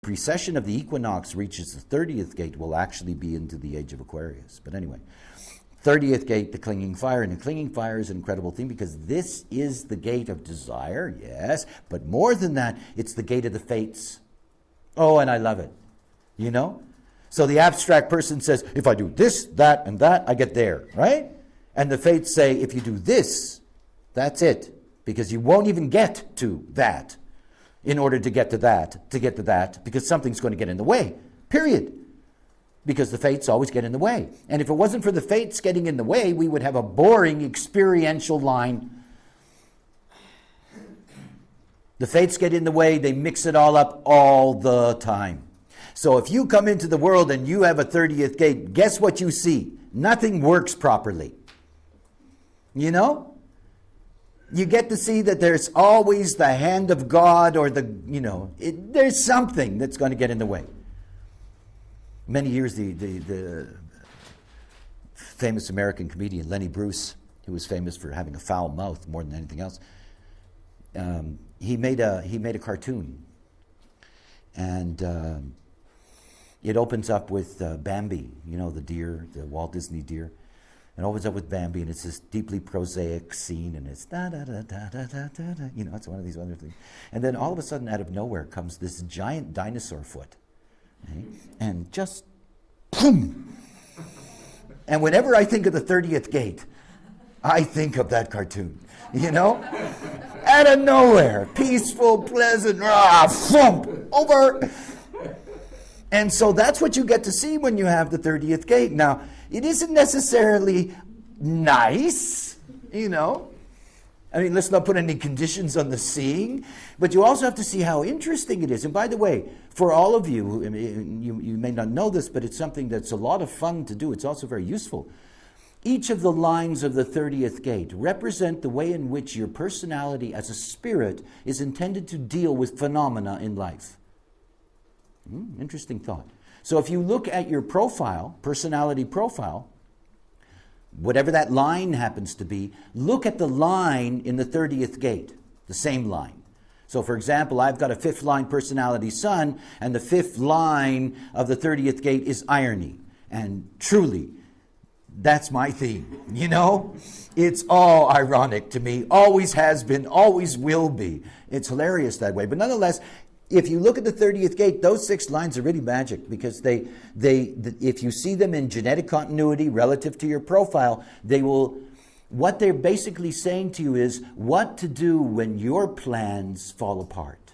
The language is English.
precession of the equinox reaches the 30th gate, will actually be into the age of Aquarius. But anyway, 30th gate, the clinging fire. And the clinging fire is an incredible thing because this is the gate of desire, yes. But more than that, it's the gate of the fates. Oh, and I love it. You know? So the abstract person says, if I do this, that, and that, I get there, right? And the fates say, if you do this, that's it. Because you won't even get to that in order to get to that, because something's going to get in the way, period. Because the fates always get in the way. And if it wasn't for the fates getting in the way, we would have a boring experiential line. The fates get in the way, they mix it all up all the time. So if you come into the world and you have a 30th gate, guess what you see? Nothing works properly. You know? You get to see that there's always the hand of God or there's something that's going to get in the way. Many years, the famous American comedian Lenny Bruce, who was famous for having a foul mouth more than anything else, he made a cartoon, and it opens up with Bambi, the deer, the Walt Disney deer. It opens up with Bambi, and it's this deeply prosaic scene, and it's da-da-da-da-da-da-da. It's one of these other things. And then all of a sudden, out of nowhere, comes this giant dinosaur foot. Okay? And just, boom! And whenever I think of the 30th gate, I think of that cartoon, Out of nowhere, peaceful, pleasant, thump, over. And so that's what you get to see when you have the 30th gate. Now, it isn't necessarily nice, let's not put any conditions on the seeing, but you also have to see how interesting it is. And by the way, for all of you, you may not know this, but it's something that's a lot of fun to do. It's also very useful. Each of the lines of the 30th gate represent the way in which your personality as a spirit is intended to deal with phenomena in life. Interesting thought. So if you look at your profile, personality profile, whatever that line happens to be, look at the line in the 30th gate, the same line. So for example, I've got a 5th line personality sun, and the 5th line of the 30th gate is irony. And truly, that's my theme, It's all ironic to me, always has been, always will be. It's hilarious that way. But nonetheless, if you look at the 30th gate, those 6 lines are really magic because if you see them in genetic continuity relative to your profile, what they're basically saying to you is what to do when your plans fall apart.